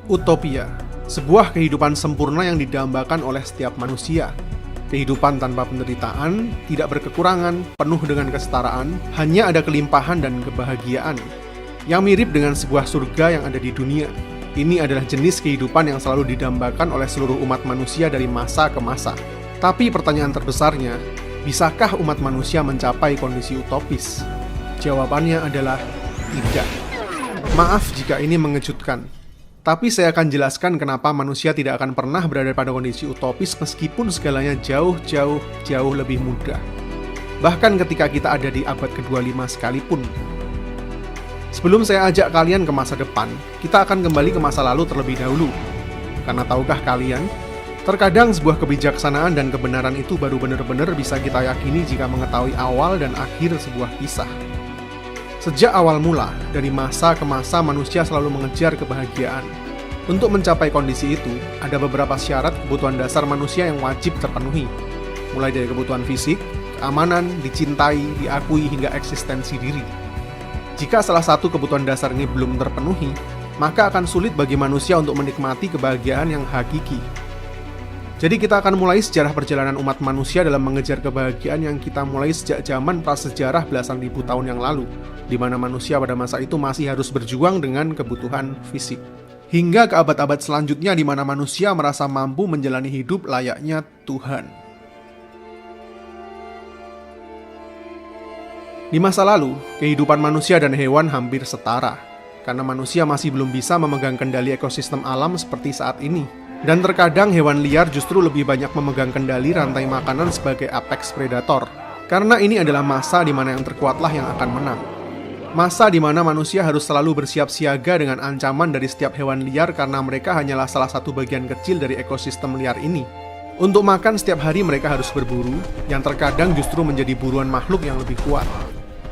Utopia, sebuah kehidupan sempurna yang didambakan oleh setiap manusia. Kehidupan tanpa penderitaan, tidak berkekurangan, penuh dengan kesetaraan, hanya ada kelimpahan dan kebahagiaan. Yang mirip dengan sebuah surga yang ada di dunia. Ini adalah jenis kehidupan yang selalu didambakan oleh seluruh umat manusia dari masa ke masa. Tapi pertanyaan terbesarnya, bisakah umat manusia mencapai kondisi utopis? Jawabannya adalah tidak. Maaf jika ini mengejutkan. Tapi saya akan jelaskan kenapa manusia tidak akan pernah berada pada kondisi utopis meskipun segalanya jauh lebih mudah. Bahkan ketika kita ada di abad ke-25 sekalipun. Sebelum saya ajak kalian ke masa depan, kita akan kembali ke masa lalu terlebih dahulu. Karena tahukah kalian, terkadang sebuah kebijaksanaan dan kebenaran itu baru benar-benar bisa kita yakini jika mengetahui awal dan akhir sebuah kisah. Sejak awal mula, dari masa ke masa manusia selalu mengejar kebahagiaan. Untuk mencapai kondisi itu, ada beberapa syarat kebutuhan dasar manusia yang wajib terpenuhi. Mulai dari kebutuhan fisik, keamanan, dicintai, diakui, hingga eksistensi diri. Jika salah satu kebutuhan dasar ini belum terpenuhi, maka akan sulit bagi manusia untuk menikmati kebahagiaan yang hakiki. Jadi kita akan mulai sejarah perjalanan umat manusia dalam mengejar kebahagiaan yang kita mulai sejak zaman prasejarah belasan ribu tahun yang lalu, di mana manusia pada masa itu masih harus berjuang dengan kebutuhan fisik. Hingga ke abad-abad selanjutnya di mana manusia merasa mampu menjalani hidup layaknya Tuhan. Di masa lalu, kehidupan manusia dan hewan hampir setara, karena manusia masih belum bisa memegang kendali ekosistem alam seperti saat ini. Dan terkadang hewan liar justru lebih banyak memegang kendali rantai makanan sebagai apex predator. Karena ini adalah masa di mana yang terkuatlah yang akan menang. Masa di mana manusia harus selalu bersiap siaga dengan ancaman dari setiap hewan liar karena mereka hanyalah salah satu bagian kecil dari ekosistem liar ini. Untuk makan setiap hari mereka harus berburu, yang terkadang justru menjadi buruan makhluk yang lebih kuat.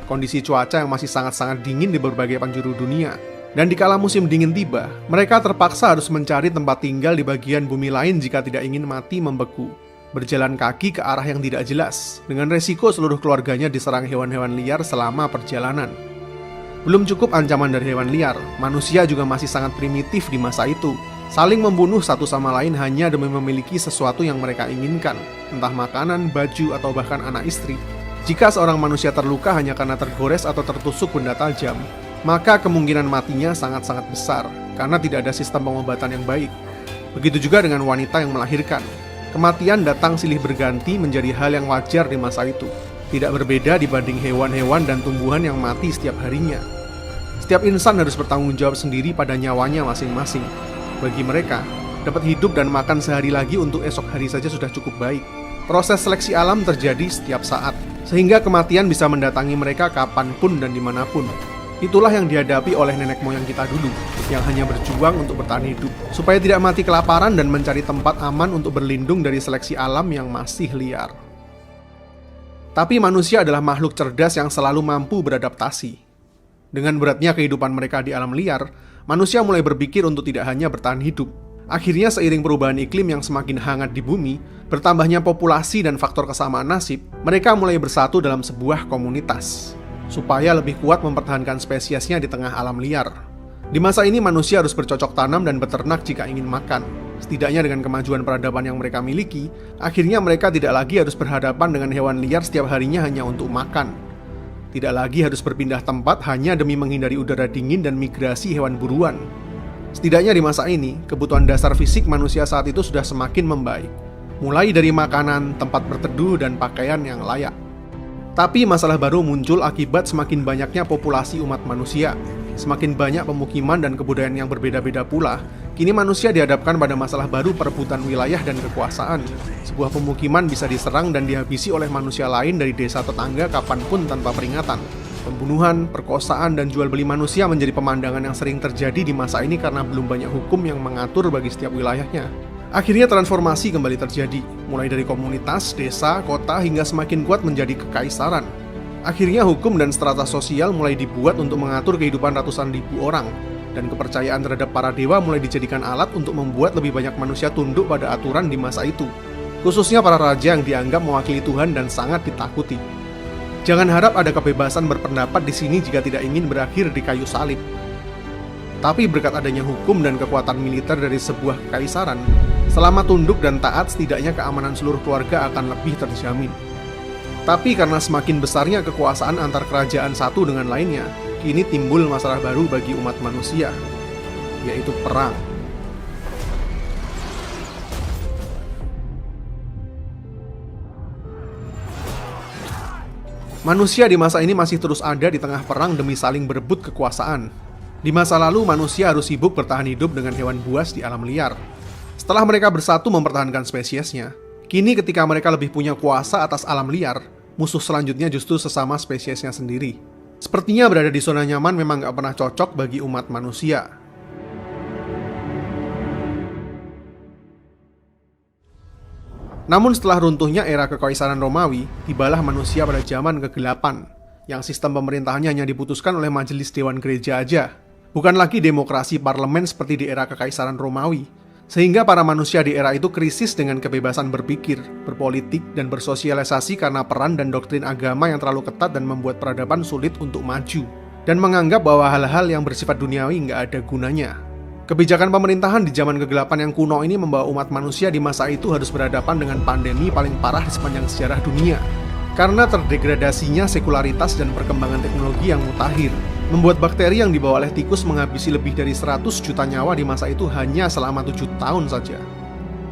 Kondisi cuaca yang masih sangat-sangat dingin di berbagai penjuru dunia. Dan dikala musim dingin tiba, mereka terpaksa harus mencari tempat tinggal di bagian bumi lain jika tidak ingin mati membeku. Berjalan kaki ke arah yang tidak jelas, dengan resiko seluruh keluarganya diserang hewan-hewan liar selama perjalanan. Belum cukup ancaman dari hewan liar, manusia juga masih sangat primitif di masa itu. Saling membunuh satu sama lain hanya demi memiliki sesuatu yang mereka inginkan, entah makanan, baju, atau bahkan anak istri. Jika seorang manusia terluka hanya karena tergores atau tertusuk benda tajam, maka kemungkinan matinya sangat-sangat besar, karena tidak ada sistem pengobatan yang baik. Begitu juga dengan wanita yang melahirkan. Kematian datang silih berganti menjadi hal yang wajar di masa itu. Tidak berbeda dibanding hewan-hewan dan tumbuhan yang mati setiap harinya. Setiap insan harus bertanggung jawab sendiri pada nyawanya masing-masing. Bagi mereka, dapat hidup dan makan sehari lagi untuk esok hari saja sudah cukup baik. Proses seleksi alam terjadi setiap saat, sehingga kematian bisa mendatangi mereka kapanpun dan dimanapun. Itulah yang dihadapi oleh nenek moyang kita dulu, yang hanya berjuang untuk bertahan hidup, supaya tidak mati kelaparan dan mencari tempat aman untuk berlindung dari seleksi alam yang masih liar. Tapi manusia adalah makhluk cerdas yang selalu mampu beradaptasi. Dengan beratnya kehidupan mereka di alam liar, manusia mulai berpikir untuk tidak hanya bertahan hidup. Akhirnya seiring perubahan iklim yang semakin hangat di bumi, bertambahnya populasi dan faktor kesamaan nasib, mereka mulai bersatu dalam sebuah komunitas supaya lebih kuat mempertahankan spesiesnya di tengah alam liar. Di masa ini manusia harus bercocok tanam dan beternak jika ingin makan. Setidaknya dengan kemajuan peradaban yang mereka miliki, akhirnya mereka tidak lagi harus berhadapan dengan hewan liar setiap harinya hanya untuk makan. Tidak lagi harus berpindah tempat hanya demi menghindari udara dingin dan migrasi hewan buruan. Setidaknya di masa ini, kebutuhan dasar fisik manusia saat itu sudah semakin membaik. Mulai dari makanan, tempat berteduh, dan pakaian yang layak. Tapi masalah baru muncul akibat semakin banyaknya populasi umat manusia. Semakin banyak pemukiman dan kebudayaan yang berbeda-beda pula, kini manusia dihadapkan pada masalah baru perebutan wilayah dan kekuasaan. Sebuah pemukiman bisa diserang dan dihabisi oleh manusia lain dari desa tetangga kapanpun tanpa peringatan. Pembunuhan, perkosaan, dan jual beli manusia menjadi pemandangan yang sering terjadi di masa ini karena belum banyak hukum yang mengatur bagi setiap wilayahnya. Akhirnya transformasi kembali terjadi, mulai dari komunitas, desa, kota, hingga semakin kuat menjadi kekaisaran. Akhirnya hukum dan strata sosial mulai dibuat untuk mengatur kehidupan ratusan ribu orang, dan kepercayaan terhadap para dewa mulai dijadikan alat untuk membuat lebih banyak manusia tunduk pada aturan di masa itu. Khususnya para raja yang dianggap mewakili Tuhan dan sangat ditakuti. Jangan harap ada kebebasan berpendapat di sini jika tidak ingin berakhir di kayu salib. Tapi berkat adanya hukum dan kekuatan militer dari sebuah kekaisaran, selama tunduk dan taat setidaknya keamanan seluruh keluarga akan lebih terjamin. Tapi karena semakin besarnya kekuasaan antar kerajaan satu dengan lainnya, kini timbul masalah baru bagi umat manusia, yaitu perang. Manusia di masa ini masih terus ada di tengah perang demi saling berebut kekuasaan. Di masa lalu, manusia harus sibuk bertahan hidup dengan hewan buas di alam liar. Setelah mereka bersatu mempertahankan spesiesnya, kini ketika mereka lebih punya kuasa atas alam liar, musuh selanjutnya justru sesama spesiesnya sendiri. Sepertinya berada di zona nyaman memang gak pernah cocok bagi umat manusia. Namun setelah runtuhnya era kekaisaran Romawi, tibalah manusia pada zaman kegelapan, yang sistem pemerintahannya hanya diputuskan oleh majelis dewan gereja aja. Bukan lagi demokrasi parlemen seperti di era kekaisaran Romawi, sehingga para manusia di era itu krisis dengan kebebasan berpikir, berpolitik, dan bersosialisasi karena peran dan doktrin agama yang terlalu ketat dan membuat peradaban sulit untuk maju, dan menganggap bahwa hal-hal yang bersifat duniawi nggak ada gunanya. Kebijakan pemerintahan di zaman kegelapan yang kuno ini membawa umat manusia di masa itu harus berhadapan dengan pandemi paling parah di sepanjang sejarah dunia. Karena terdegradasinya sekularitas dan perkembangan teknologi yang mutakhir, membuat bakteri yang dibawa oleh tikus menghabisi lebih dari 100 juta nyawa di masa itu hanya selama 7 tahun saja.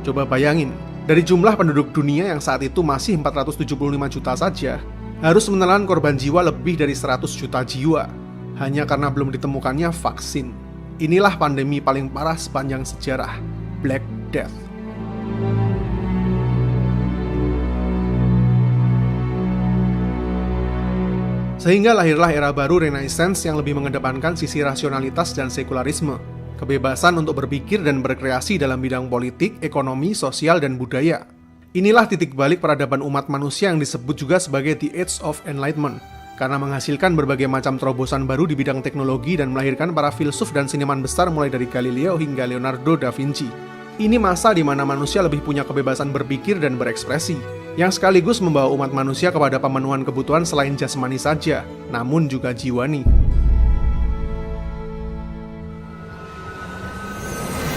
Coba bayangin, dari jumlah penduduk dunia yang saat itu masih 475 juta saja, harus menelan korban jiwa lebih dari 100 juta jiwa, hanya karena belum ditemukannya vaksin. Inilah pandemi paling parah sepanjang sejarah, Black Death. Sehingga lahirlah era baru Renaissance yang lebih mengedepankan sisi rasionalitas dan sekularisme, kebebasan untuk berpikir dan berkreasi dalam bidang politik, ekonomi, sosial, dan budaya. Inilah titik balik peradaban umat manusia yang disebut juga sebagai The Age of Enlightenment, karena menghasilkan berbagai macam terobosan baru di bidang teknologi dan melahirkan para filsuf dan seniman besar mulai dari Galileo hingga Leonardo da Vinci. Ini masa di mana manusia lebih punya kebebasan berpikir dan berekspresi, yang sekaligus membawa umat manusia kepada pemenuhan kebutuhan selain jasmani saja, namun juga jiwani.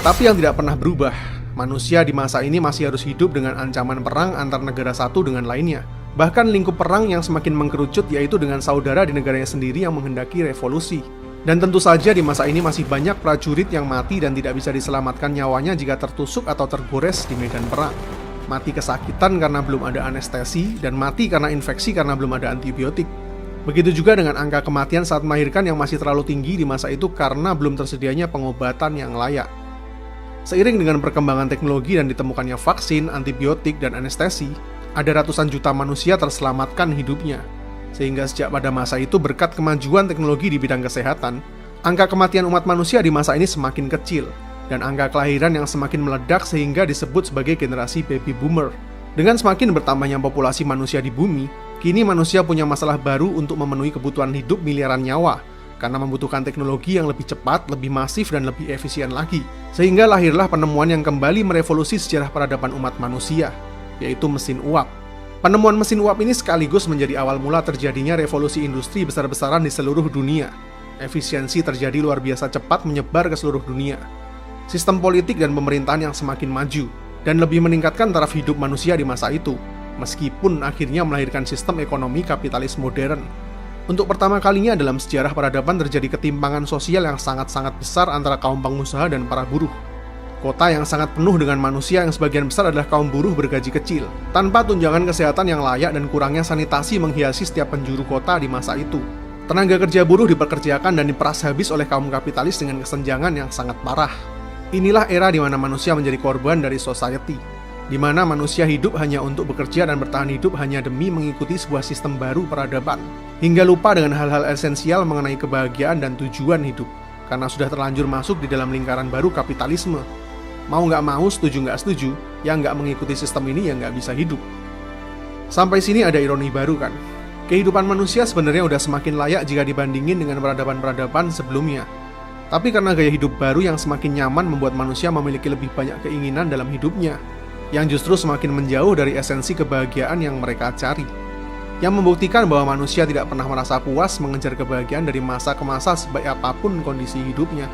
Tapi yang tidak pernah berubah, manusia di masa ini masih harus hidup dengan ancaman perang antar negara satu dengan lainnya. Bahkan lingkup perang yang semakin mengkerucut yaitu dengan saudara di negaranya sendiri yang menghendaki revolusi. Dan tentu saja di masa ini masih banyak prajurit yang mati dan tidak bisa diselamatkan nyawanya jika tertusuk atau tergores di medan perang. Mati kesakitan karena belum ada anestesi, dan mati karena infeksi karena belum ada antibiotik. Begitu juga dengan angka kematian saat melahirkan yang masih terlalu tinggi di masa itu karena belum tersedianya pengobatan yang layak. Seiring dengan perkembangan teknologi dan ditemukannya vaksin, antibiotik, dan anestesi, ada ratusan juta manusia terselamatkan hidupnya. Sehingga sejak pada masa itu berkat kemajuan teknologi di bidang kesehatan, angka kematian umat manusia di masa ini semakin kecil, dan angka kelahiran yang semakin meledak sehingga disebut sebagai generasi baby boomer. Dengan semakin bertambahnya populasi manusia di bumi, kini manusia punya masalah baru untuk memenuhi kebutuhan hidup miliaran nyawa, karena membutuhkan teknologi yang lebih cepat, lebih masif, dan lebih efisien lagi. Sehingga lahirlah penemuan yang kembali merevolusi sejarah peradaban umat manusia, yaitu mesin uap. Penemuan mesin uap ini sekaligus menjadi awal mula terjadinya revolusi industri besar-besaran di seluruh dunia. Efisiensi terjadi luar biasa cepat menyebar ke seluruh dunia. Sistem politik dan pemerintahan yang semakin maju, dan lebih meningkatkan taraf hidup manusia di masa itu, meskipun akhirnya melahirkan sistem ekonomi kapitalis modern. Untuk pertama kalinya dalam sejarah peradaban terjadi ketimpangan sosial yang sangat-sangat besar antara kaum pengusaha dan para buruh. Kota yang sangat penuh dengan manusia yang sebagian besar adalah kaum buruh bergaji kecil, tanpa tunjangan kesehatan yang layak dan kurangnya sanitasi menghiasi setiap penjuru kota di masa itu. Tenaga kerja buruh dipekerjakan dan diperas habis oleh kaum kapitalis dengan kesenjangan yang sangat parah. Inilah era di mana manusia menjadi korban dari society, di mana manusia hidup hanya untuk bekerja dan bertahan hidup hanya demi mengikuti sebuah sistem baru peradaban, hingga lupa dengan hal-hal esensial mengenai kebahagiaan dan tujuan hidup, karena sudah terlanjur masuk di dalam lingkaran baru kapitalisme. Mau nggak mau, setuju nggak setuju, yang nggak mengikuti sistem ini ya nggak bisa hidup. Sampai sini ada ironi baru kan? Kehidupan manusia sebenarnya udah semakin layak jika dibandingin dengan peradaban-peradaban sebelumnya. Tapi karena gaya hidup baru yang semakin nyaman membuat manusia memiliki lebih banyak keinginan dalam hidupnya, yang justru semakin menjauh dari esensi kebahagiaan yang mereka cari. Yang membuktikan bahwa manusia tidak pernah merasa puas mengejar kebahagiaan dari masa ke masa sebaik apapun kondisi hidupnya.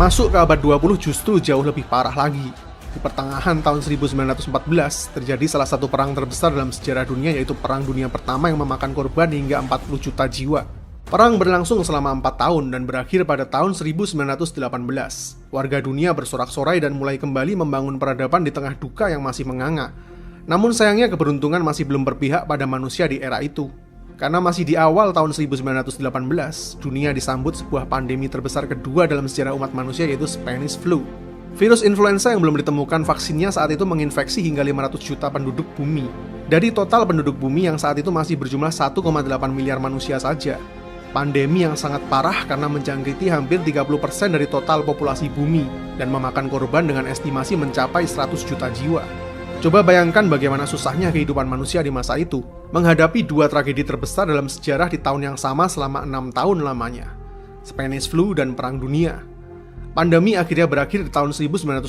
Masuk ke abad 20 justru jauh lebih parah lagi. Di pertengahan tahun 1914, terjadi salah satu perang terbesar dalam sejarah dunia, yaitu Perang Dunia Pertama yang memakan korban hingga 40 juta jiwa. Perang berlangsung selama 4 tahun dan berakhir pada tahun 1918. Warga dunia bersorak-sorai dan mulai kembali membangun peradaban di tengah duka yang masih menganga. Namun sayangnya keberuntungan masih belum berpihak pada manusia di era itu. Karena masih di awal tahun 1918, dunia disambut sebuah pandemi terbesar kedua dalam sejarah umat manusia, yaitu Spanish Flu. Virus influenza yang belum ditemukan vaksinnya saat itu menginfeksi hingga 500 juta penduduk bumi. Dari total penduduk bumi yang saat itu masih berjumlah 1,8 miliar manusia saja. Pandemi yang sangat parah karena menjangkiti hampir 30% dari total populasi bumi dan memakan korban dengan estimasi mencapai 100 juta jiwa. Coba bayangkan bagaimana susahnya kehidupan manusia di masa itu, menghadapi dua tragedi terbesar dalam sejarah di tahun yang sama selama 6 tahun lamanya. Spanish Flu dan Perang Dunia. Pandemi akhirnya berakhir di tahun 1920.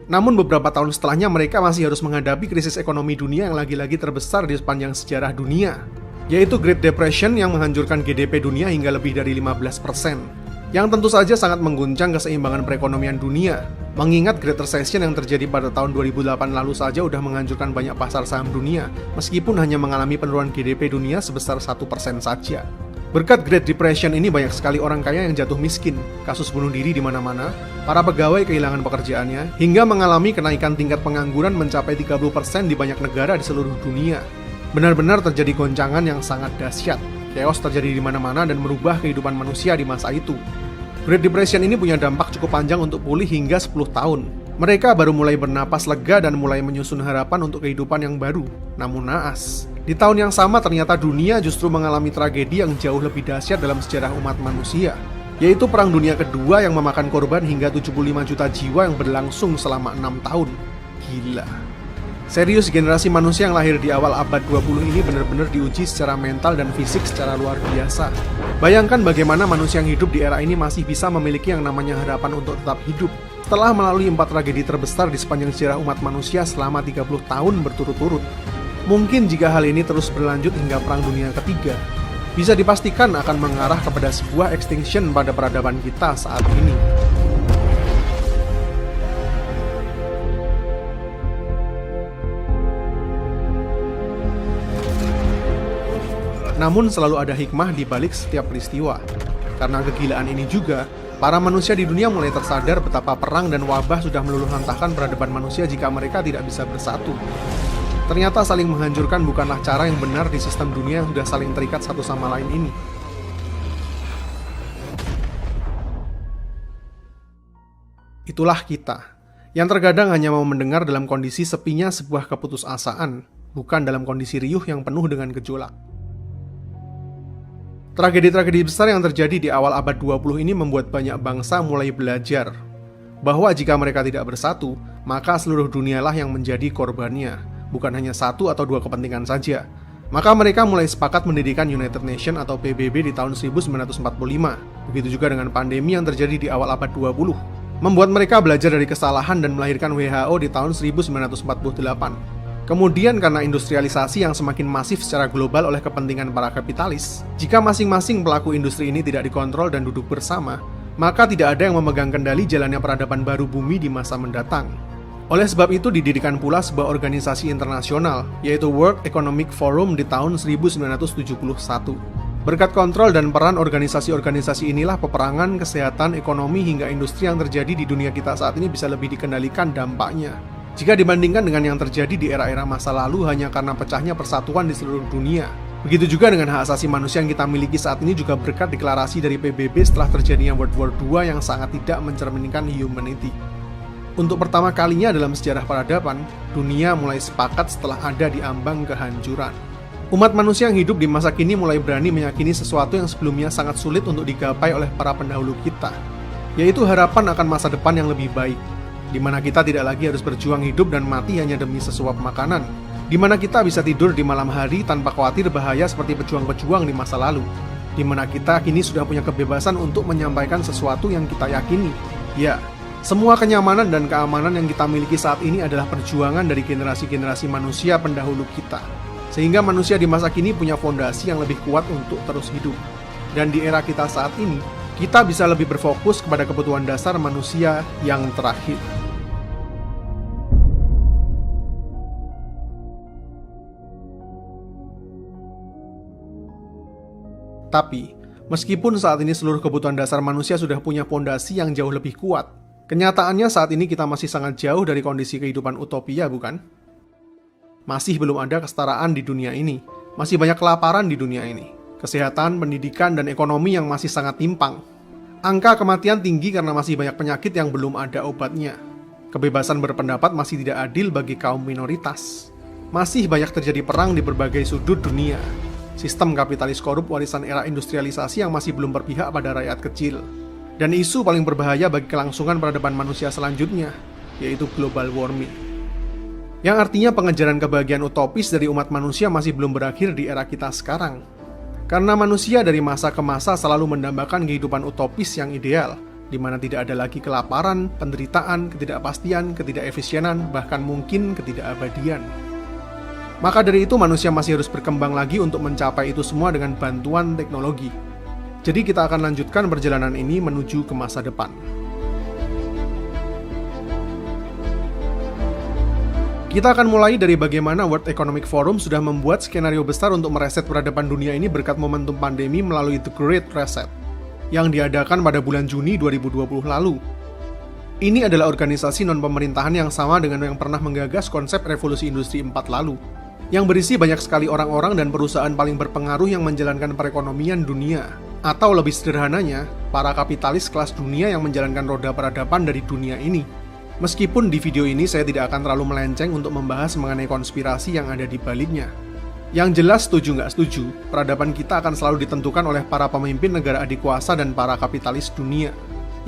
Namun beberapa tahun setelahnya mereka masih harus menghadapi krisis ekonomi dunia yang lagi-lagi terbesar di sepanjang sejarah dunia, yaitu Great Depression yang menghancurkan GDP dunia hingga lebih dari 15%, yang tentu saja sangat mengguncang keseimbangan perekonomian dunia. Mengingat Great Recession yang terjadi pada tahun 2008 lalu saja udah menghancurkan banyak pasar saham dunia, meskipun hanya mengalami penurunan GDP dunia sebesar 1% saja. Berkat Great Depression ini banyak sekali orang kaya yang jatuh miskin, kasus bunuh diri di mana-mana, para pegawai kehilangan pekerjaannya, hingga mengalami kenaikan tingkat pengangguran mencapai 30% di banyak negara di seluruh dunia. Benar-benar terjadi goncangan yang sangat dahsyat. Chaos terjadi di mana-mana dan merubah kehidupan manusia di masa itu. Great Depression ini punya dampak cukup panjang untuk pulih hingga 10 tahun. Mereka baru mulai bernapas lega dan mulai menyusun harapan untuk kehidupan yang baru. Namun naas, di tahun yang sama ternyata dunia justru mengalami tragedi yang jauh lebih dahsyat dalam sejarah umat manusia, yaitu Perang Dunia Kedua yang memakan korban hingga 75 juta jiwa yang berlangsung selama 6 tahun. Gila. Serius, generasi manusia yang lahir di awal abad 20 ini benar-benar diuji secara mental dan fisik secara luar biasa. Bayangkan bagaimana manusia yang hidup di era ini masih bisa memiliki yang namanya harapan untuk tetap hidup setelah melalui 4 tragedi terbesar di sepanjang sejarah umat manusia selama 30 tahun berturut-turut. Mungkin jika hal ini terus berlanjut hingga Perang Dunia Ketiga, bisa dipastikan akan mengarah kepada sebuah extinction pada peradaban kita saat ini. Namun selalu ada hikmah di balik setiap peristiwa. Karena kegilaan ini juga, para manusia di dunia mulai tersadar betapa perang dan wabah sudah meluluhlantahkan peradaban manusia jika mereka tidak bisa bersatu. Ternyata saling menghancurkan bukanlah cara yang benar di sistem dunia yang sudah saling terikat satu sama lain ini. Itulah kita, yang terkadang hanya mau mendengar dalam kondisi sepinya sebuah keputusasaan, bukan dalam kondisi riuh yang penuh dengan gejolak. Tragedi-tragedi besar yang terjadi di awal abad 20 ini membuat banyak bangsa mulai belajar bahwa jika mereka tidak bersatu, maka seluruh dunialah yang menjadi korbannya, bukan hanya satu atau dua kepentingan saja. Maka mereka mulai sepakat mendirikan United Nations atau PBB di tahun 1945. Begitu juga dengan pandemi yang terjadi di awal abad 20, membuat mereka belajar dari kesalahan dan melahirkan WHO di tahun 1948. Kemudian karena industrialisasi yang semakin masif secara global oleh kepentingan para kapitalis, jika masing-masing pelaku industri ini tidak dikontrol dan duduk bersama, maka tidak ada yang memegang kendali jalannya peradaban baru bumi di masa mendatang. Oleh sebab itu didirikan pula sebuah organisasi internasional, yaitu World Economic Forum di tahun 1971. Berkat kontrol dan peran organisasi-organisasi inilah peperangan, kesehatan, ekonomi, hingga industri yang terjadi di dunia kita saat ini bisa lebih dikendalikan dampaknya, jika dibandingkan dengan yang terjadi di era-era masa lalu hanya karena pecahnya persatuan di seluruh dunia. Begitu juga dengan hak asasi manusia yang kita miliki saat ini juga berkat deklarasi dari PBB setelah terjadinya World War II yang sangat tidak mencerminkan humanity. Untuk pertama kalinya dalam sejarah peradaban, dunia mulai sepakat setelah ada di ambang kehancuran. Umat manusia yang hidup di masa kini mulai berani meyakini sesuatu yang sebelumnya sangat sulit untuk digapai oleh para pendahulu kita, yaitu harapan akan masa depan yang lebih baik, di mana kita tidak lagi harus berjuang hidup dan mati hanya demi sesuap makanan, di mana kita bisa tidur di malam hari tanpa khawatir bahaya seperti pejuang-pejuang di masa lalu, di mana kita kini sudah punya kebebasan untuk menyampaikan sesuatu yang kita yakini. Ya, semua kenyamanan dan keamanan yang kita miliki saat ini adalah perjuangan dari generasi-generasi manusia pendahulu kita, sehingga manusia di masa kini punya fondasi yang lebih kuat untuk terus hidup. Dan di era kita saat ini, kita bisa lebih berfokus kepada kebutuhan dasar manusia yang terakhir. Tapi, meskipun saat ini seluruh kebutuhan dasar manusia sudah punya fondasi yang jauh lebih kuat, kenyataannya saat ini kita masih sangat jauh dari kondisi kehidupan utopia, bukan? Masih belum ada kesetaraan di dunia ini, masih banyak kelaparan di dunia ini, kesehatan, pendidikan, dan ekonomi yang masih sangat timpang. Angka kematian tinggi karena masih banyak penyakit yang belum ada obatnya. Kebebasan berpendapat masih tidak adil bagi kaum minoritas. Masih banyak terjadi perang di berbagai sudut dunia. Sistem kapitalis korup warisan era industrialisasi yang masih belum berpihak pada rakyat kecil. Dan isu paling berbahaya bagi kelangsungan peradaban manusia selanjutnya, yaitu global warming. Yang artinya pengejaran kebahagiaan utopis dari umat manusia masih belum berakhir di era kita sekarang. Karena manusia dari masa ke masa selalu mendambakan kehidupan utopis yang ideal, di mana tidak ada lagi kelaparan, penderitaan, ketidakpastian, ketidakefisienan, bahkan mungkin ketidakabadian. Maka dari itu manusia masih harus berkembang lagi untuk mencapai itu semua dengan bantuan teknologi. Jadi kita akan lanjutkan perjalanan ini menuju ke masa depan. Kita akan mulai dari bagaimana World Economic Forum sudah membuat skenario besar untuk mereset peradaban dunia ini berkat momentum pandemi melalui The Great Reset, yang diadakan pada bulan Juni 2020 lalu. Ini adalah organisasi non-pemerintahan yang sama dengan yang pernah menggagas konsep revolusi industri 4 lalu, yang berisi banyak sekali orang-orang dan perusahaan paling berpengaruh yang menjalankan perekonomian dunia, atau lebih sederhananya, para kapitalis kelas dunia yang menjalankan roda peradaban dari dunia ini. Meskipun di video ini saya tidak akan terlalu melenceng untuk membahas mengenai konspirasi yang ada di baliknya. Yang jelas setuju nggak setuju, peradaban kita akan selalu ditentukan oleh para pemimpin negara adikuasa dan para kapitalis dunia,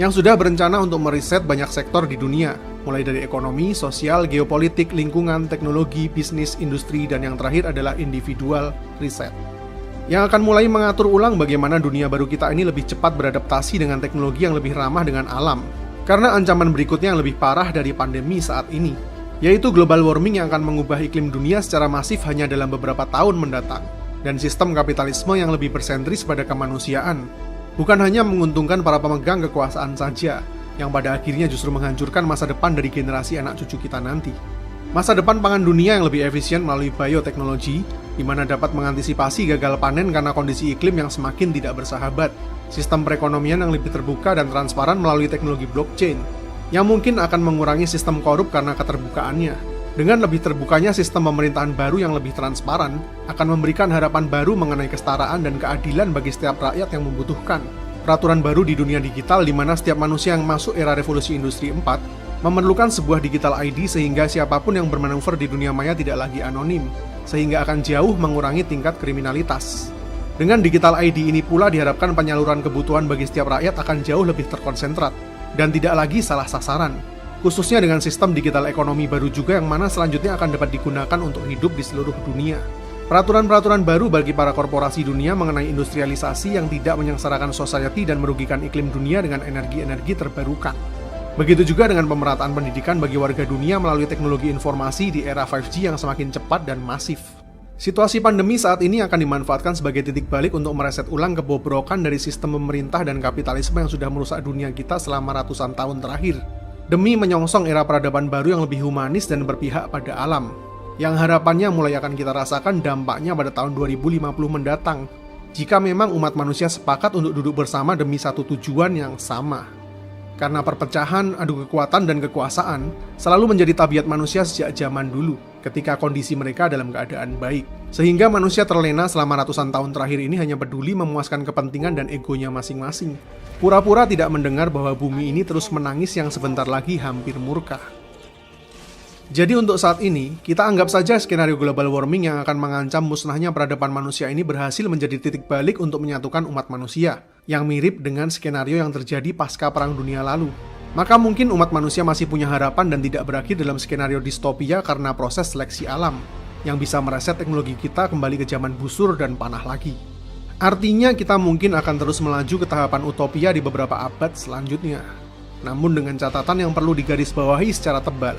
yang sudah berencana untuk meriset banyak sektor di dunia, mulai dari ekonomi, sosial, geopolitik, lingkungan, teknologi, bisnis, industri, dan yang terakhir adalah individual riset. Yang akan mulai mengatur ulang bagaimana dunia baru kita ini lebih cepat beradaptasi dengan teknologi yang lebih ramah dengan alam, karena ancaman berikutnya yang lebih parah dari pandemi saat ini, yaitu global warming yang akan mengubah iklim dunia secara masif hanya dalam beberapa tahun mendatang, dan sistem kapitalisme yang lebih bersentris pada kemanusiaan, bukan hanya menguntungkan para pemegang kekuasaan saja, yang pada akhirnya justru menghancurkan masa depan dari generasi anak cucu kita nanti. Masa depan pangan dunia yang lebih efisien melalui bioteknologi, di mana dapat mengantisipasi gagal panen karena kondisi iklim yang semakin tidak bersahabat, sistem perekonomian yang lebih terbuka dan transparan melalui teknologi blockchain, yang mungkin akan mengurangi sistem korup karena keterbukaannya. Dengan lebih terbukanya sistem pemerintahan baru yang lebih transparan, akan memberikan harapan baru mengenai kesetaraan dan keadilan bagi setiap rakyat yang membutuhkan. Peraturan baru di dunia digital di mana setiap manusia yang masuk era revolusi industri 4 memerlukan sebuah digital ID sehingga siapapun yang bermanuver di dunia maya tidak lagi anonim, sehingga akan jauh mengurangi tingkat kriminalitas. Dengan digital ID ini pula diharapkan penyaluran kebutuhan bagi setiap rakyat akan jauh lebih terkonsentrat, dan tidak lagi salah sasaran. Khususnya dengan sistem digital ekonomi baru juga yang mana selanjutnya akan dapat digunakan untuk hidup di seluruh dunia. Peraturan-peraturan baru bagi para korporasi dunia mengenai industrialisasi yang tidak menyengsarakan society dan merugikan iklim dunia dengan energi-energi terbarukan. Begitu juga dengan pemerataan pendidikan bagi warga dunia melalui teknologi informasi di era 5G yang semakin cepat dan masif. Situasi pandemi saat ini akan dimanfaatkan sebagai titik balik untuk mereset ulang kebobrokan dari sistem pemerintah dan kapitalisme yang sudah merusak dunia kita selama ratusan tahun terakhir, demi menyongsong era peradaban baru yang lebih humanis dan berpihak pada alam, yang harapannya mulai akan kita rasakan dampaknya pada tahun 2050 mendatang, jika memang umat manusia sepakat untuk duduk bersama demi satu tujuan yang sama. Karena perpecahan, adu kekuatan, dan kekuasaan selalu menjadi tabiat manusia sejak zaman dulu, ketika kondisi mereka dalam keadaan baik. Sehingga manusia terlena selama ratusan tahun terakhir ini hanya peduli memuaskan kepentingan dan egonya masing-masing. Pura-pura tidak mendengar bahwa bumi ini terus menangis yang sebentar lagi hampir murka. Jadi untuk saat ini, kita anggap saja skenario global warming yang akan mengancam musnahnya peradaban manusia ini berhasil menjadi titik balik untuk menyatukan umat manusia, yang mirip dengan skenario yang terjadi pasca Perang Dunia lalu. Maka mungkin umat manusia masih punya harapan dan tidak berakhir dalam skenario distopia karena proses seleksi alam, yang bisa mereset teknologi kita kembali ke zaman busur dan panah lagi. Artinya kita mungkin akan terus melaju ke tahapan utopia di beberapa abad selanjutnya. Namun dengan catatan yang perlu digarisbawahi secara tebal,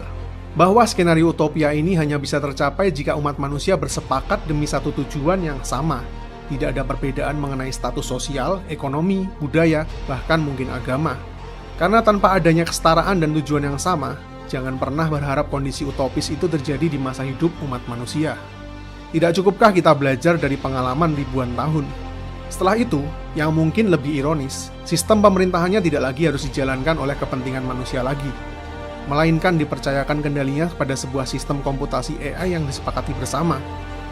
bahwa skenario utopia ini hanya bisa tercapai jika umat manusia bersepakat demi satu tujuan yang sama, Tidak ada perbedaan mengenai status sosial, ekonomi, budaya, bahkan mungkin agama. Karena tanpa adanya kesetaraan dan tujuan yang sama, jangan pernah berharap kondisi utopis itu terjadi di masa hidup umat manusia. Tidak cukupkah kita belajar dari pengalaman ribuan tahun? Setelah itu, yang mungkin lebih ironis, sistem pemerintahannya tidak lagi harus dijalankan oleh kepentingan manusia lagi, melainkan dipercayakan kendalinya pada sebuah sistem komputasi AI yang disepakati bersama,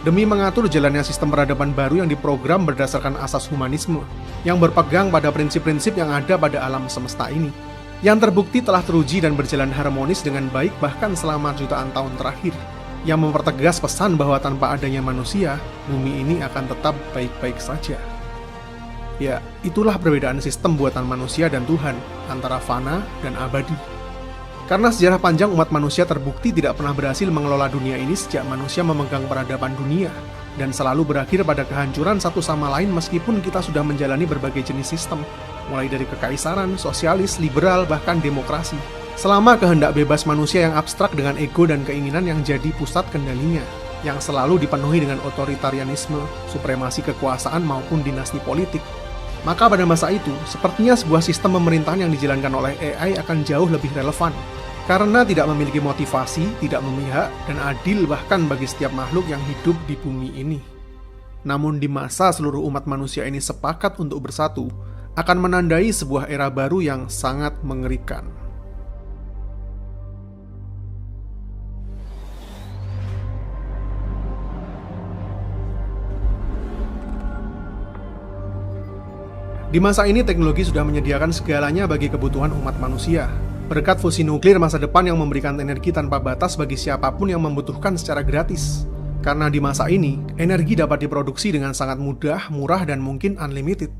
demi mengatur jalannya sistem peradaban baru yang diprogram berdasarkan asas humanisme, yang berpegang pada prinsip-prinsip yang ada pada alam semesta ini, yang terbukti telah teruji dan berjalan harmonis dengan baik bahkan selama jutaan tahun terakhir, yang mempertegas pesan bahwa tanpa adanya manusia, bumi ini akan tetap baik-baik saja. Ya, itulah perbedaan sistem buatan manusia dan Tuhan, antara fana dan abadi. Karena sejarah panjang umat manusia terbukti tidak pernah berhasil mengelola dunia ini sejak manusia memegang peradaban dunia, dan selalu berakhir pada kehancuran satu sama lain meskipun kita sudah menjalani berbagai jenis sistem, mulai dari kekaisaran, sosialis, liberal, bahkan demokrasi. Selama kehendak bebas manusia yang abstrak dengan ego dan keinginan yang jadi pusat kendalinya, yang selalu dipenuhi dengan otoritarianisme, supremasi kekuasaan maupun dinasti politik, maka pada masa itu, sepertinya sebuah sistem pemerintahan yang dijalankan oleh AI akan jauh lebih relevan, karena tidak memiliki motivasi, tidak memihak, dan adil bahkan bagi setiap makhluk yang hidup di bumi ini. Namun di masa seluruh umat manusia ini sepakat untuk bersatu, akan menandai sebuah era baru yang sangat mengerikan. Di masa ini teknologi sudah menyediakan segalanya bagi kebutuhan umat manusia. Berkat fusi nuklir masa depan yang memberikan energi tanpa batas bagi siapapun yang membutuhkan secara gratis. Karena di masa ini, energi dapat diproduksi dengan sangat mudah, murah, dan mungkin unlimited.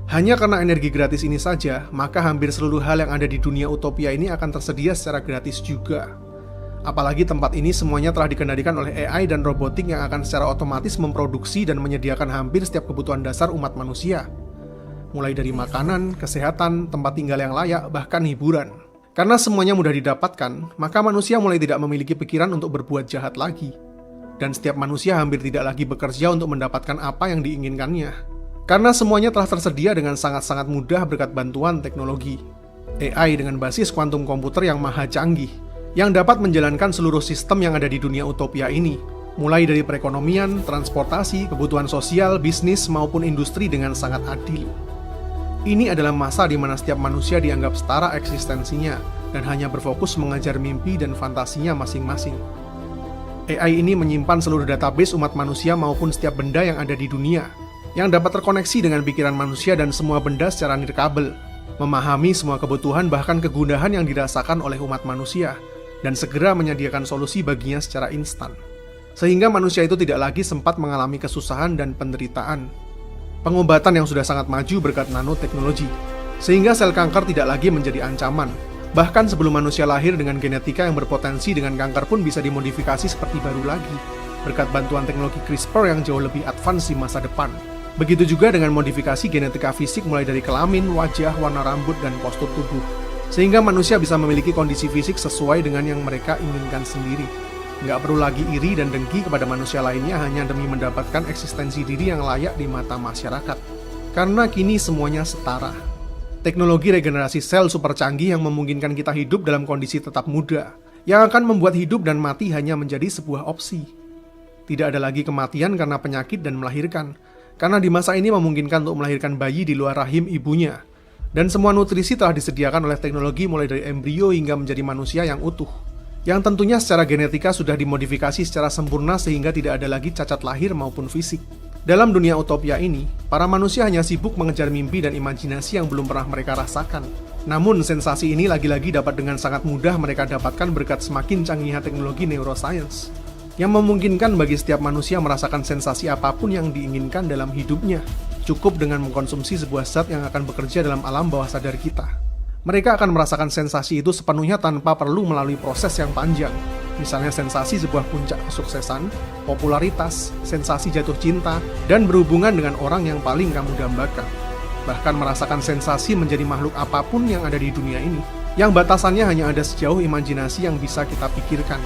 Hanya karena energi gratis ini saja, maka hampir seluruh hal yang ada di dunia utopia ini akan tersedia secara gratis juga. Apalagi tempat ini semuanya telah dikendalikan oleh AI dan robotik yang akan secara otomatis memproduksi dan menyediakan hampir setiap kebutuhan dasar umat manusia. Mulai dari makanan, kesehatan, tempat tinggal yang layak, bahkan hiburan. Karena semuanya mudah didapatkan, maka manusia mulai tidak memiliki pikiran untuk berbuat jahat lagi. Dan setiap manusia hampir tidak lagi bekerja untuk mendapatkan apa yang diinginkannya. Karena semuanya telah tersedia dengan sangat-sangat mudah berkat bantuan teknologi. AI dengan basis kuantum komputer yang maha canggih, yang dapat menjalankan seluruh sistem yang ada di dunia utopia ini, mulai dari perekonomian, transportasi, kebutuhan sosial, bisnis, maupun industri dengan sangat adil. Ini adalah masa di mana setiap manusia dianggap setara eksistensinya dan hanya berfokus mengejar mimpi dan fantasinya masing-masing. AI ini menyimpan seluruh database umat manusia maupun setiap benda yang ada di dunia, yang dapat terkoneksi dengan pikiran manusia dan semua benda secara nirkabel, memahami semua kebutuhan bahkan kegundahan yang dirasakan oleh umat manusia, dan segera menyediakan solusi baginya secara instan. Sehingga manusia itu tidak lagi sempat mengalami kesusahan dan penderitaan. Pengobatan yang sudah sangat maju berkat nanoteknologi, sehingga sel kanker tidak lagi menjadi ancaman. Bahkan sebelum manusia lahir dengan genetika yang berpotensi dengan kanker pun bisa dimodifikasi seperti baru lagi, berkat bantuan teknologi CRISPR yang jauh lebih advance di masa depan. Begitu juga dengan modifikasi genetika fisik mulai dari kelamin, wajah, warna rambut, dan postur tubuh, sehingga manusia bisa memiliki kondisi fisik sesuai dengan yang mereka inginkan sendiri. Nggak perlu lagi iri dan dengki kepada manusia lainnya hanya demi mendapatkan eksistensi diri yang layak di mata masyarakat. Karena kini semuanya setara. Teknologi regenerasi sel super canggih yang memungkinkan kita hidup dalam kondisi tetap muda, yang akan membuat hidup dan mati hanya menjadi sebuah opsi. Tidak ada lagi kematian karena penyakit dan melahirkan, karena di masa ini memungkinkan untuk melahirkan bayi di luar rahim ibunya. Dan semua nutrisi telah disediakan oleh teknologi mulai dari embrio hingga menjadi manusia yang utuh, yang tentunya secara genetika sudah dimodifikasi secara sempurna sehingga tidak ada lagi cacat lahir maupun fisik. Dalam dunia utopia ini, para manusia hanya sibuk mengejar mimpi dan imajinasi yang belum pernah mereka rasakan. Namun, sensasi ini lagi-lagi dapat dengan sangat mudah mereka dapatkan berkat semakin canggihnya teknologi neuroscience, yang memungkinkan bagi setiap manusia merasakan sensasi apapun yang diinginkan dalam hidupnya, cukup dengan mengkonsumsi sebuah zat yang akan bekerja dalam alam bawah sadar kita. Mereka akan merasakan sensasi itu sepenuhnya tanpa perlu melalui proses yang panjang. Misalnya sensasi sebuah puncak kesuksesan, popularitas, sensasi jatuh cinta, dan berhubungan dengan orang yang paling kamu dambakan. Bahkan merasakan sensasi menjadi makhluk apapun yang ada di dunia ini, yang batasannya hanya ada sejauh imajinasi yang bisa kita pikirkan.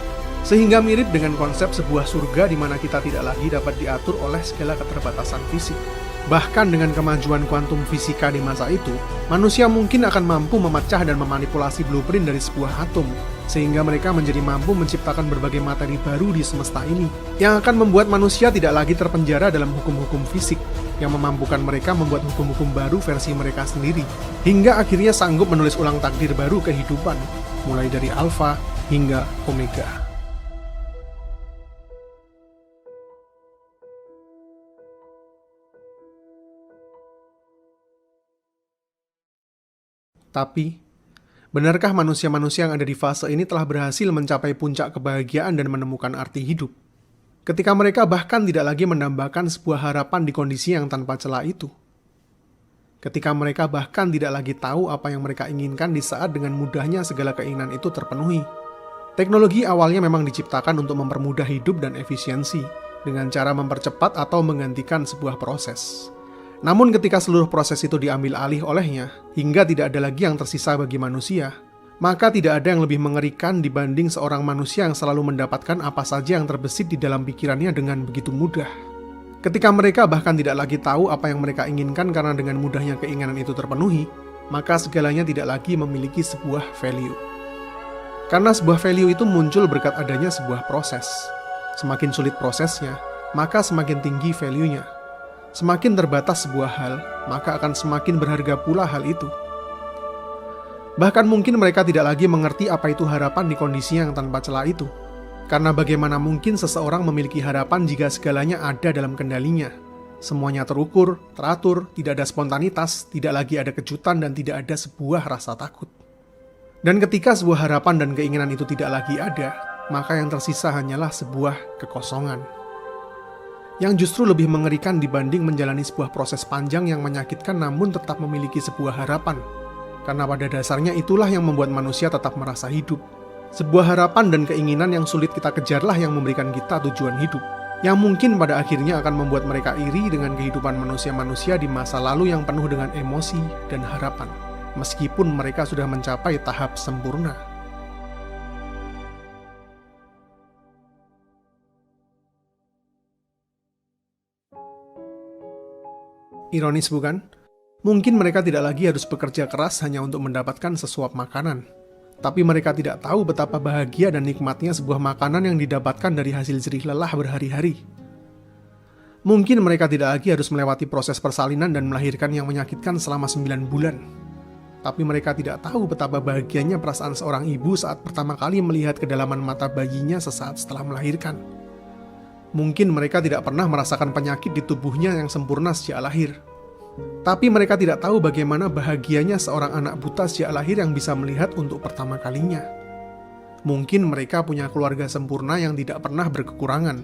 Sehingga mirip dengan konsep sebuah surga di mana kita tidak lagi dapat diatur oleh segala keterbatasan fisik. Bahkan dengan kemajuan kuantum fisika di masa itu, manusia mungkin akan mampu memecah dan memanipulasi blueprint dari sebuah atom, sehingga mereka menjadi mampu menciptakan berbagai materi baru di semesta ini, yang akan membuat manusia tidak lagi terpenjara dalam hukum-hukum fisik, yang memampukan mereka membuat hukum-hukum baru versi mereka sendiri, hingga akhirnya sanggup menulis ulang takdir baru kehidupan, mulai dari alfa hingga omega. Tapi, benarkah manusia-manusia yang ada di fase ini telah berhasil mencapai puncak kebahagiaan dan menemukan arti hidup? Ketika mereka bahkan tidak lagi mendambakan sebuah harapan di kondisi yang tanpa celah itu. Ketika mereka bahkan tidak lagi tahu apa yang mereka inginkan di saat dengan mudahnya segala keinginan itu terpenuhi. Teknologi awalnya memang diciptakan untuk mempermudah hidup dan efisiensi, dengan cara mempercepat atau menggantikan sebuah proses. Namun ketika seluruh proses itu diambil alih olehnya, hingga tidak ada lagi yang tersisa bagi manusia, maka tidak ada yang lebih mengerikan dibanding seorang manusia yang selalu mendapatkan apa saja yang terbesit di dalam pikirannya dengan begitu mudah. Ketika mereka bahkan tidak lagi tahu apa yang mereka inginkan karena dengan mudahnya keinginan itu terpenuhi, maka segalanya tidak lagi memiliki sebuah value. Karena sebuah value itu muncul berkat adanya sebuah proses. Semakin sulit prosesnya, maka semakin tinggi value-nya. Semakin terbatas sebuah hal, maka akan semakin berharga pula hal itu. Bahkan mungkin mereka tidak lagi mengerti apa itu harapan di kondisi yang tanpa celah itu. Karena bagaimana mungkin seseorang memiliki harapan jika segalanya ada dalam kendalinya. Semuanya terukur, teratur, tidak ada spontanitas, tidak lagi ada kejutan, dan tidak ada sebuah rasa takut. Dan ketika sebuah harapan dan keinginan itu tidak lagi ada, maka yang tersisa hanyalah sebuah kekosongan. Yang justru lebih mengerikan dibanding menjalani sebuah proses panjang yang menyakitkan namun tetap memiliki sebuah harapan. Karena pada dasarnya itulah yang membuat manusia tetap merasa hidup. Sebuah harapan dan keinginan yang sulit kita kejarlah yang memberikan kita tujuan hidup. Yang mungkin pada akhirnya akan membuat mereka iri dengan kehidupan manusia-manusia di masa lalu yang penuh dengan emosi dan harapan. Meskipun mereka sudah mencapai tahap sempurna. Ironis bukan? Mungkin mereka tidak lagi harus bekerja keras hanya untuk mendapatkan sesuap makanan. Tapi mereka tidak tahu betapa bahagia dan nikmatnya sebuah makanan yang didapatkan dari hasil jerih lelah berhari-hari. Mungkin mereka tidak lagi harus melewati proses persalinan dan melahirkan yang menyakitkan selama 9 bulan. Tapi mereka tidak tahu betapa bahagianya perasaan seorang ibu saat pertama kali melihat kedalaman mata bayinya sesaat setelah melahirkan. Mungkin mereka tidak pernah merasakan penyakit di tubuhnya yang sempurna sejak lahir. Tapi mereka tidak tahu bagaimana bahagianya seorang anak buta sejak lahir yang bisa melihat untuk pertama kalinya. Mungkin mereka punya keluarga sempurna yang tidak pernah berkekurangan.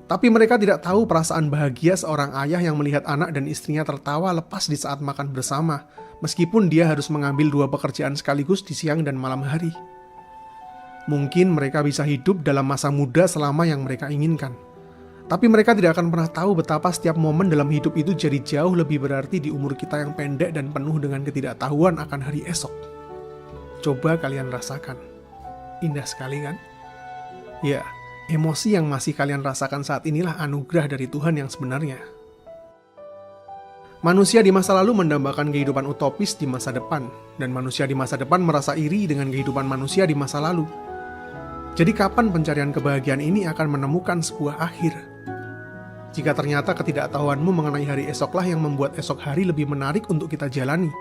Tapi mereka tidak tahu perasaan bahagia seorang ayah yang melihat anak dan istrinya tertawa lepas di saat makan bersama, meskipun dia harus mengambil 2 pekerjaan sekaligus di siang dan malam hari. Mungkin mereka bisa hidup dalam masa muda selama yang mereka inginkan. Tapi mereka tidak akan pernah tahu betapa setiap momen dalam hidup itu jadi jauh lebih berarti di umur kita yang pendek dan penuh dengan ketidaktahuan akan hari esok. Coba kalian rasakan. Indah sekali kan? Ya, emosi yang masih kalian rasakan saat inilah anugerah dari Tuhan yang sebenarnya. Manusia di masa lalu mendambakan kehidupan utopis di masa depan, dan manusia di masa depan merasa iri dengan kehidupan manusia di masa lalu. Jadi kapan pencarian kebahagiaan ini akan menemukan sebuah akhir? Jika ternyata ketidaktahuanmu mengenai hari esoklah yang membuat esok hari lebih menarik untuk kita jalani,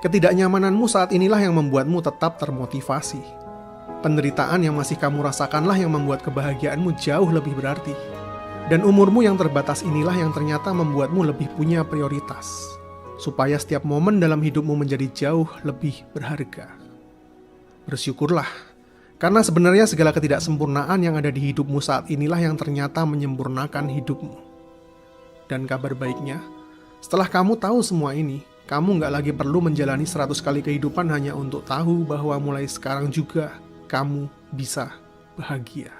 ketidaknyamananmu saat inilah yang membuatmu tetap termotivasi. Penderitaan yang masih kamu rasakanlah yang membuat kebahagiaanmu jauh lebih berarti. Dan umurmu yang terbatas inilah yang ternyata membuatmu lebih punya prioritas, supaya setiap momen dalam hidupmu menjadi jauh lebih berharga. Bersyukurlah. Karena sebenarnya segala ketidaksempurnaan yang ada di hidupmu saat inilah yang ternyata menyempurnakan hidupmu. Dan kabar baiknya, setelah kamu tahu semua ini, kamu nggak lagi perlu menjalani 100 kali kehidupan hanya untuk tahu bahwa mulai sekarang juga kamu bisa bahagia.